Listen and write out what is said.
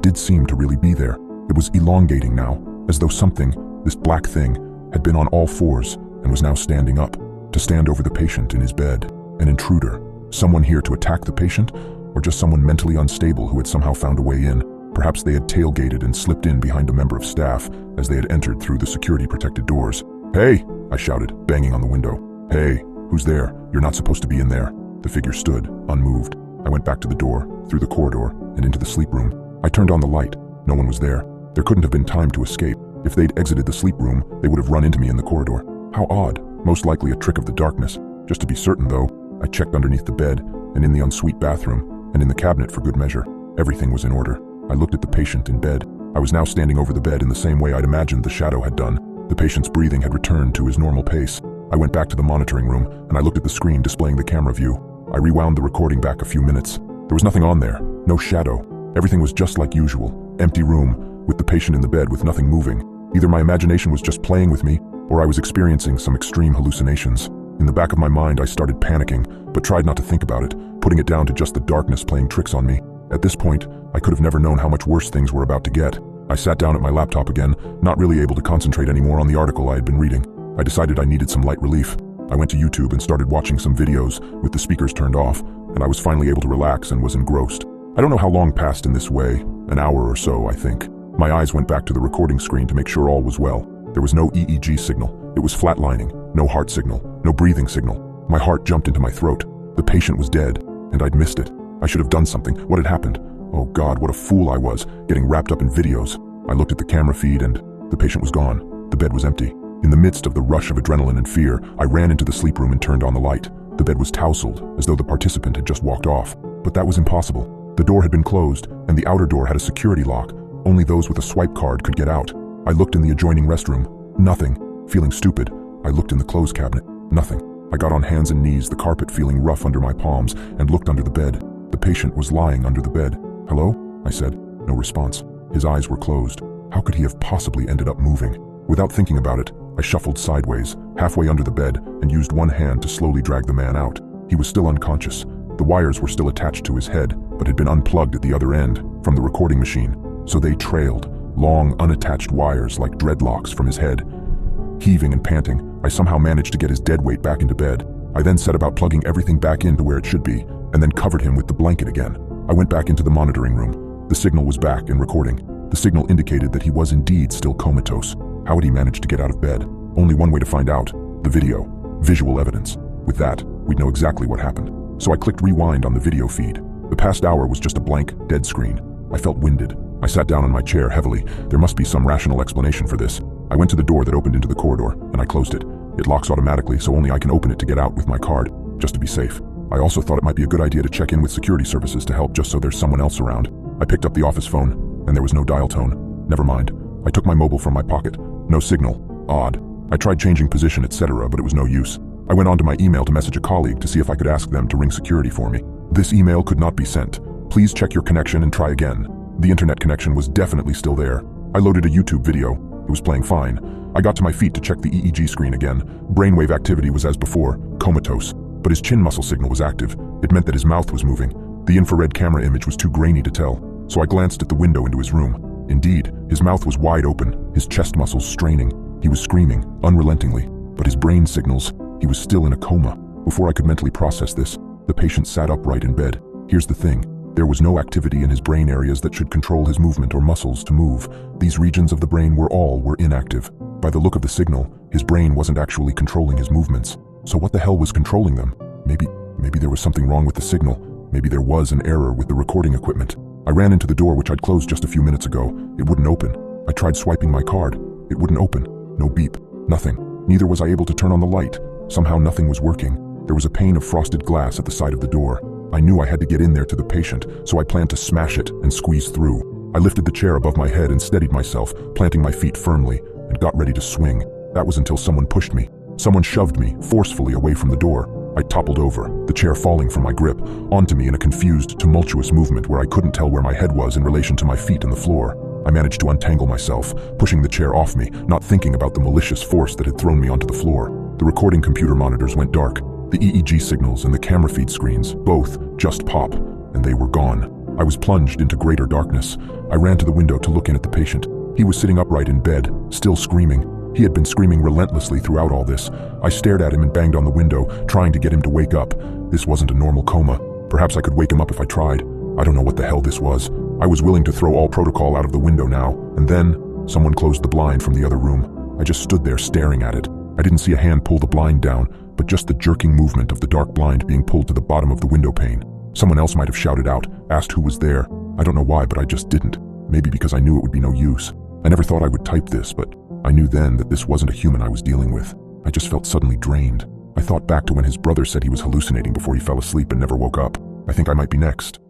It did seem to really be there. It was elongating now, as though something, this black thing, had been on all fours and was now standing up, to stand over the patient in his bed. An intruder. Someone here to attack the patient, or just someone mentally unstable who had somehow found a way in. Perhaps they had tailgated and slipped in behind a member of staff as they had entered through the security-protected doors. "Hey!" I shouted, banging on the window. "Hey, who's there? You're not supposed to be in there." The figure stood, unmoved. I went back to the door, through the corridor, and into the sleep room. I turned on the light. No one was there. There couldn't have been time to escape. If they'd exited the sleep room, they would have run into me in the corridor. How odd. Most likely a trick of the darkness. Just to be certain, though, I checked underneath the bed, and in the ensuite bathroom, and in the cabinet for good measure. Everything was in order. I looked at the patient in bed. I was now standing over the bed in the same way I'd imagined the shadow had done. The patient's breathing had returned to his normal pace. I went back to the monitoring room, and I looked at the screen displaying the camera view. I rewound the recording back a few minutes. There was nothing on there. No shadow. Everything was just like usual. Empty room, with the patient in the bed with nothing moving. Either my imagination was just playing with me, or I was experiencing some extreme hallucinations. In the back of my mind, I started panicking, but tried not to think about it, putting it down to just the darkness playing tricks on me. At this point, I could have never known how much worse things were about to get. I sat down at my laptop again, not really able to concentrate anymore on the article I had been reading. I decided I needed some light relief. I went to YouTube and started watching some videos with the speakers turned off, and I was finally able to relax and was engrossed. I don't know how long passed in this way, an hour or so, I think. My eyes went back to the recording screen to make sure all was well. There was no EEG signal. It was flatlining, no heart signal, no breathing signal. My heart jumped into my throat. The patient was dead, and I'd missed it. I should have done something. What had happened? Oh God, what a fool I was, getting wrapped up in videos. I looked at the camera feed and the patient was gone. The bed was empty. In the midst of the rush of adrenaline and fear, I ran into the sleep room and turned on the light. The bed was tousled, as though the participant had just walked off. But that was impossible. The door had been closed, and the outer door had a security lock. Only those with a swipe card could get out. I looked in the adjoining restroom. Nothing. Feeling stupid, I looked in the clothes cabinet. Nothing. I got on hands and knees, the carpet feeling rough under my palms, and looked under the bed. The patient was lying under the bed. "Hello?" I said. No response. His eyes were closed. How could he have possibly ended up moving? Without thinking about it, I shuffled sideways, halfway under the bed, and used one hand to slowly drag the man out. He was still unconscious. The wires were still attached to his head, but had been unplugged at the other end, from the recording machine. So they trailed, long, unattached wires like dreadlocks from his head. Heaving and panting, I somehow managed to get his dead weight back into bed. I then set about plugging everything back into where it should be, and then covered him with the blanket again. I went back into the monitoring room. The signal was back and recording. The signal indicated that he was indeed still comatose. How had he managed to get out of bed? Only one way to find out. The video. Visual evidence. With that, we'd know exactly what happened. So I clicked rewind on the video feed. The past hour was just a blank, dead screen. I felt winded. I sat down in my chair heavily. There must be some rational explanation for this. I went to the door that opened into the corridor, and I closed it. It locks automatically, so only I can open it to get out with my card, just to be safe. I also thought it might be a good idea to check in with security services to help just so there's someone else around. I picked up the office phone, and there was no dial tone. Never mind. I took my mobile from my pocket. No signal. Odd. I tried changing position, etc., but it was no use. I went onto my email to message a colleague to see if I could ask them to ring security for me. This email could not be sent. Please check your connection and try again. The internet connection was definitely still there. I loaded a YouTube video. It was playing fine. I got to my feet to check the EEG screen again. Brainwave activity was as before, comatose. But his chin muscle signal was active. It meant that his mouth was moving. The infrared camera image was too grainy to tell, so I glanced at the window into his room. Indeed, his mouth was wide open, his chest muscles straining. He was screaming, unrelentingly. But his brain signals, he was still in a coma. Before I could mentally process this, the patient sat upright in bed. Here's the thing. There was no activity in his brain areas that should control his movement or muscles to move. These regions of the brain were inactive. By the look of the signal, his brain wasn't actually controlling his movements. So what the hell was controlling them? Maybe there was something wrong with the signal. Maybe there was an error with the recording equipment. I ran into the door, which I'd closed just a few minutes ago. It wouldn't open. I tried swiping my card. It wouldn't open. No beep. Nothing. Neither was I able to turn on the light. Somehow nothing was working. There was a pane of frosted glass at the side of the door. I knew I had to get in there to the patient, so I planned to smash it and squeeze through. I lifted the chair above my head and steadied myself, planting my feet firmly, and got ready to swing. That was until someone pushed me. Someone shoved me, forcefully, away from the door. I toppled over, the chair falling from my grip, onto me in a confused, tumultuous movement where I couldn't tell where my head was in relation to my feet and the floor. I managed to untangle myself, pushing the chair off me, not thinking about the malicious force that had thrown me onto the floor. The recording computer monitors went dark. The EEG signals and the camera feed screens, both, just pop, and they were gone. I was plunged into greater darkness. I ran to the window to look in at the patient. He was sitting upright in bed, still screaming. He had been screaming relentlessly throughout all this. I stared at him and banged on the window, trying to get him to wake up. This wasn't a normal coma. Perhaps I could wake him up if I tried. I don't know what the hell this was. I was willing to throw all protocol out of the window now, and then someone closed the blind from the other room. I just stood there staring at it. I didn't see a hand pull the blind down, but just the jerking movement of the dark blind being pulled to the bottom of the window pane. Someone else might have shouted out, asked who was there. I don't know why, but I just didn't. Maybe because I knew it would be no use. I never thought I would type this, but I knew then that this wasn't a human I was dealing with. I just felt suddenly drained. I thought back to when his brother said he was hallucinating before he fell asleep and never woke up. I think I might be next.